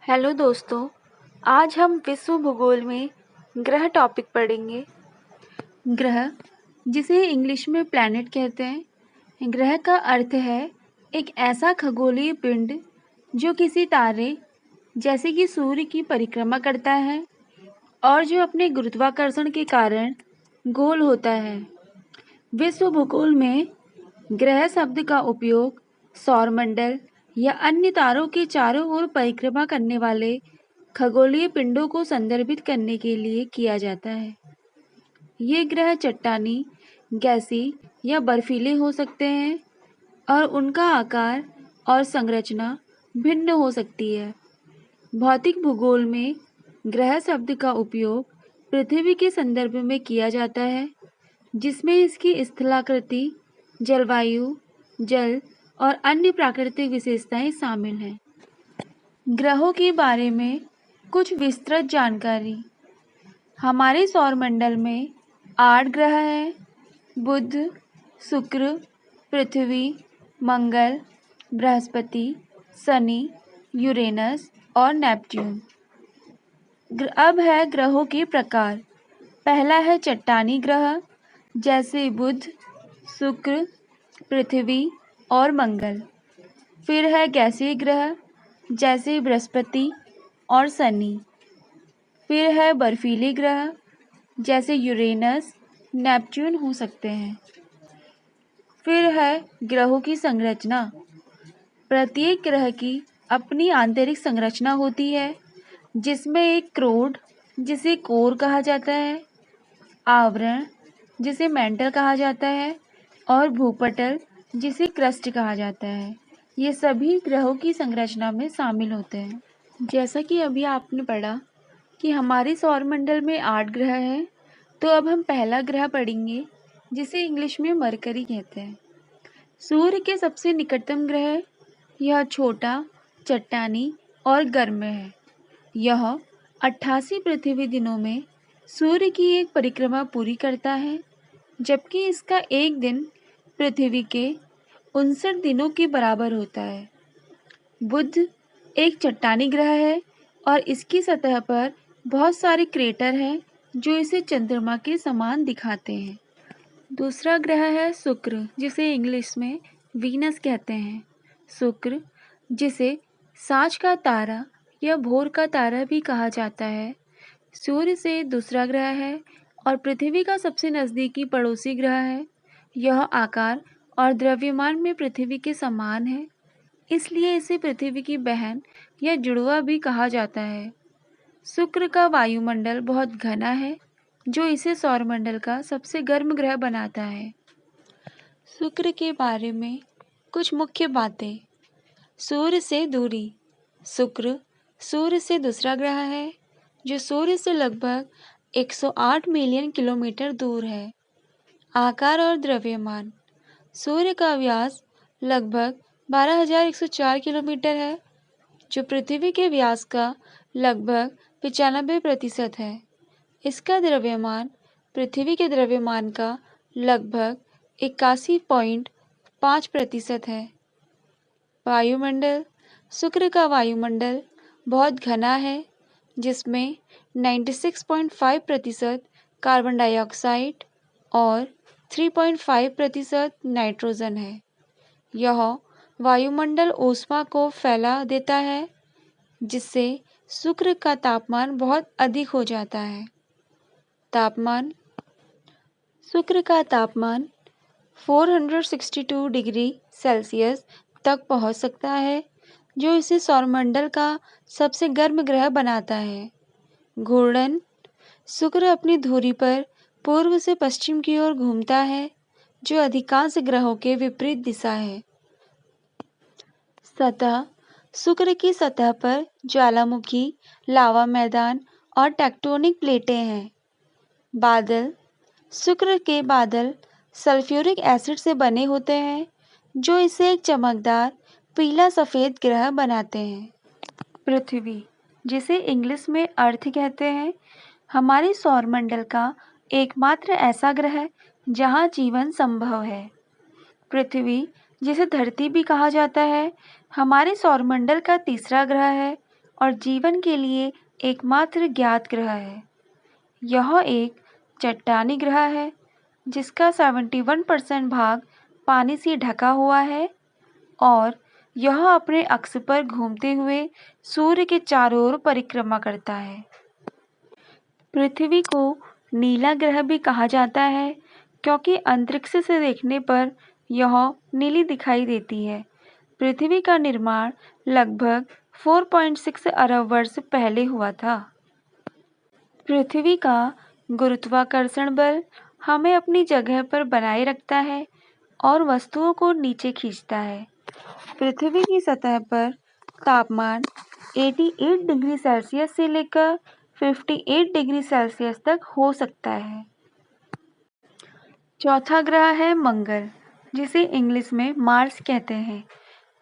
Hello दोस्तों, आज हम विश्व भूगोल में ग्रह टॉपिक पढ़ेंगे। ग्रह, जिसे इंग्लिश में प्लैनेट कहते हैं, ग्रह का अर्थ है एक ऐसा खगोलीय पिंड जो किसी तारे जैसे कि सूर्य की परिक्रमा करता है और जो अपने गुरुत्वाकर्षण के कारण गोल होता है। विश्व भूगोल में ग्रह शब्द का उपयोग सौरमंडल या अन्य तारों के चारों ओर परिक्रमा करने वाले खगोलीय पिंडों को संदर्भित करने के लिए किया जाता है। ये ग्रह चट्टानी, गैसीय या बर्फीले हो सकते हैं और उनका आकार और संरचना भिन्न हो सकती है। भौतिक भूगोल में ग्रह शब्द का उपयोग पृथ्वी के संदर्भ में किया जाता है, जिसमें इसकी स्थलाकृति, जलवायु, जल और अन्य प्राकृतिक विशेषताएं शामिल हैं। ग्रहों के बारे में कुछ विस्तृत जानकारी। हमारे सौरमंडल में 8 ग्रह हैं: बुध, शुक्र, पृथ्वी, मंगल, बृहस्पति, शनि, यूरेनस और नेपच्यून। अब है ग्रहों के प्रकार। पहला है चट्टानी ग्रह, जैसे बुध, शुक्र, पृथ्वी और मंगल। फिर है गैसीय ग्रह, जैसे बृहस्पति और शनि। फिर है बर्फीले ग्रह, जैसे यूरेनस, नेपच्यून हो सकते हैं। फिर है ग्रहों की संरचना। प्रत्येक ग्रह की अपनी आंतरिक संरचना होती है, जिसमें एक क्रोड, जिसे कोर कहा जाता है, आवरण, जिसे मैंटल कहा जाता है, और भूपटल, जिसे क्रस्ट कहा जाता है। ये सभी ग्रहों की संरचना में शामिल होते हैं। जैसा कि अभी आपने पढ़ा कि हमारे सौरमंडल में 8 ग्रह हैं, तो अब हम पहला ग्रह पढ़ेंगे, जिसे इंग्लिश में मरकरी कहते हैं। सूर्य के सबसे निकटतम ग्रह यह छोटा, चट्टानी और गर्म है। यह 88 पृथ्वी दिनों में सूर्य की एक परिक्रमा पूरी करता है, जबकि इसका एक दिन पृथ्वी के 59 दिनों के बराबर होता है। बुध एक चट्टानी ग्रह है और इसकी सतह पर बहुत सारे क्रेटर हैं जो इसे चंद्रमा के समान दिखाते हैं। दूसरा ग्रह है शुक्र, जिसे इंग्लिश में वीनस कहते हैं। शुक्र, जिसे सांझ का तारा या भोर का तारा भी कहा जाता है, सूर्य से दूसरा ग्रह है और पृथ्वी का सबसे नज़दीकी पड़ोसी ग्रह है। यह आकार और द्रव्यमान में पृथ्वी के समान है, इसलिए इसे पृथ्वी की बहन या जुड़वा भी कहा जाता है। शुक्र का वायुमंडल बहुत घना है, जो इसे सौरमंडल का सबसे गर्म ग्रह बनाता है। शुक्र के बारे में कुछ मुख्य बातें। सूर्य से दूरी। शुक्र सूर्य से दूसरा ग्रह है, जो सूर्य से लगभग 108 मिलियन किलोमीटर दूर है। आकार और द्रव्यमान। सूर्य का व्यास लगभग 12,104 किलोमीटर है, जो पृथ्वी के व्यास का लगभग 95% है। इसका द्रव्यमान पृथ्वी के द्रव्यमान का लगभग 81.5% है। वायुमंडल। शुक्र का वायुमंडल बहुत घना है, जिसमें 96.5% कार्बन डाइऑक्साइड और 3.5% नाइट्रोजन है। यह वायुमंडल ऊष्मा को फैला देता है, जिससे शुक्र का तापमान बहुत अधिक हो जाता है। तापमान। शुक्र का तापमान 462 डिग्री सेल्सियस तक पहुंच सकता है, जो इसे सौरमंडल का सबसे गर्म ग्रह बनाता है। घूर्णन। शुक्र अपनी धुरी पर पूर्व से पश्चिम की ओर घूमता है, जो अधिकांश ग्रहों के विपरीत दिशा है। सतह। शुक्र की सतह पर ज्वालामुखी, लावा मैदान और टेक्टोनिक प्लेटें हैं। बादल। शुक्र के बादल सल्फ्यूरिक एसिड से बने होते हैं, जो इसे एक चमकदार पीला सफ़ेद ग्रह बनाते हैं। पृथ्वी, जिसे इंग्लिश में अर्थ कहते हैं, हमारे सौरमंडल का एकमात्र ऐसा ग्रह जहाँ जीवन संभव है। पृथ्वी, जिसे धरती भी कहा जाता है, हमारे सौरमंडल का तीसरा ग्रह है और जीवन के लिए एकमात्र ज्ञात ग्रह है। यह एक चट्टानी ग्रह है जिसका 71% भाग पानी से ढका हुआ है और यह अपने अक्ष पर घूमते हुए सूर्य के चारों ओर परिक्रमा करता है। पृथ्वी को नीला ग्रह भी कहा जाता है क्योंकि अंतरिक्ष से देखने पर यह नीली दिखाई देती है। पृथ्वी का निर्माण लगभग 4.6 अरब वर्ष पहले हुआ था। पृथ्वी का गुरुत्वाकर्षण बल हमें अपनी जगह पर बनाए रखता है और वस्तुओं को नीचे खींचता है। पृथ्वी की सतह पर तापमान 88 डिग्री सेल्सियस से लेकर 58 डिग्री सेल्सियस तक हो सकता है। चौथा ग्रह है मंगल, जिसे इंग्लिश में मार्स कहते हैं।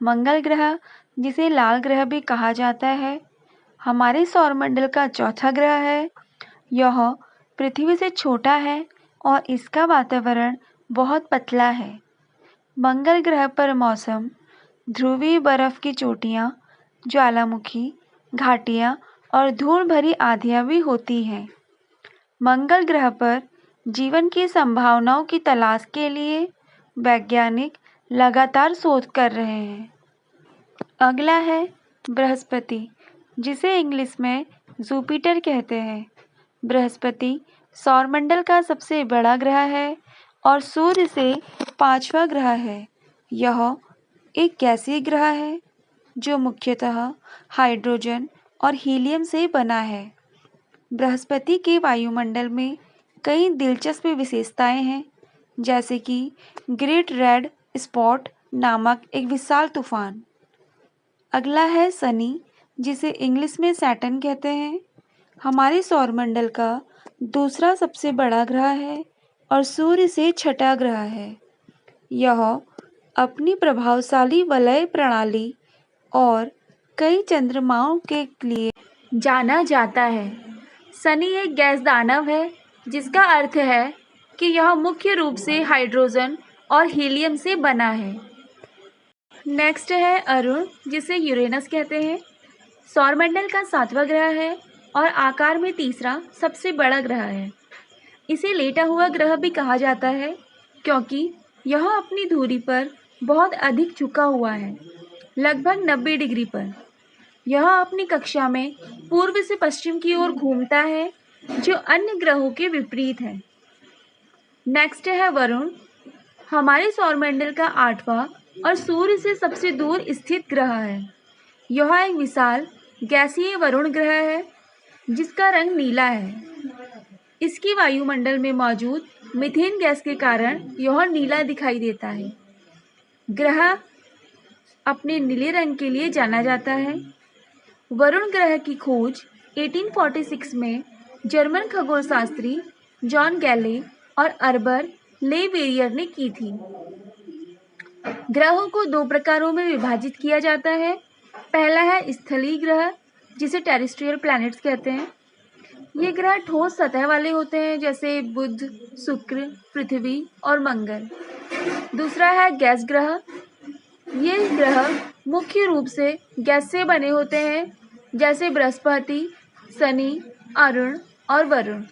मंगल ग्रह, जिसे लाल ग्रह भी कहा जाता है, हमारे सौरमंडल का चौथा ग्रह है। यह पृथ्वी से छोटा है और इसका वातावरण बहुत पतला है। मंगल ग्रह पर मौसम, ध्रुवीय बर्फ की चोटियाँ, ज्वालामुखी, घाटियाँ और धूल भरी आंधियाँ भी होती हैं। मंगल ग्रह पर जीवन की संभावनाओं की तलाश के लिए वैज्ञानिक लगातार शोध कर रहे हैं। अगला है बृहस्पति, जिसे इंग्लिश में जुपिटर कहते हैं। बृहस्पति सौरमंडल का सबसे बड़ा ग्रह है और सूर्य से 5वां ग्रह है। यह एक गैसीय ग्रह है जो मुख्यतः हाइड्रोजन और हीलियम से बना है। बृहस्पति के वायुमंडल में कई दिलचस्प विशेषताएं हैं, जैसे कि ग्रेट रेड स्पॉट नामक एक विशाल तूफान। अगला है शनि, जिसे इंग्लिश में सैटर्न कहते हैं। हमारे सौरमंडल का दूसरा सबसे बड़ा ग्रह है और सूर्य से 6वां ग्रह है। यह अपनी प्रभावशाली वलय प्रणाली और कई चंद्रमाओं के लिए जाना जाता है। शनि एक गैस दानव है, जिसका अर्थ है कि यह मुख्य रूप से हाइड्रोजन और हीलियम से बना है। नेक्स्ट है अरुण, जिसे यूरेनस कहते हैं। सौरमंडल का 7वां ग्रह है और आकार में तीसरा सबसे बड़ा ग्रह है। इसे लेटा हुआ ग्रह भी कहा जाता है क्योंकि यह अपनी धुरी पर बहुत अधिक झुका हुआ है, लगभग 90 डिग्री पर। यह अपनी कक्षा में पूर्व से पश्चिम की ओर घूमता है, जो अन्य ग्रहों के विपरीत है। नेक्स्ट है वरुण, हमारे सौरमंडल का 8वां और सूर्य से सबसे दूर स्थित ग्रह है। यह एक विशाल गैसीय वरुण ग्रह है जिसका रंग नीला है। इसकी वायुमंडल में मौजूद मीथेन गैस के कारण यह नीला दिखाई देता है। ग्रह अपने नीले रंग के लिए जाना जाता है। वरुण ग्रह की खोज 1846 में जर्मन खगोलशास्त्री जॉन गैले और अर्बर लेवेरियर ने की थी। ग्रहों को 2 प्रकारों में विभाजित किया जाता है। पहला है स्थलीय ग्रह, जिसे टेरेस्ट्रियल प्लैनेट्स कहते हैं। ये ग्रह ठोस सतह वाले होते हैं, जैसे बुध, शुक्र, पृथ्वी और मंगल। दूसरा है गैस ग्रह। ये ग्रह मुख्य रूप से गैस से बने होते हैं, जैसे बृहस्पति, शनि, अरुण और वरुण।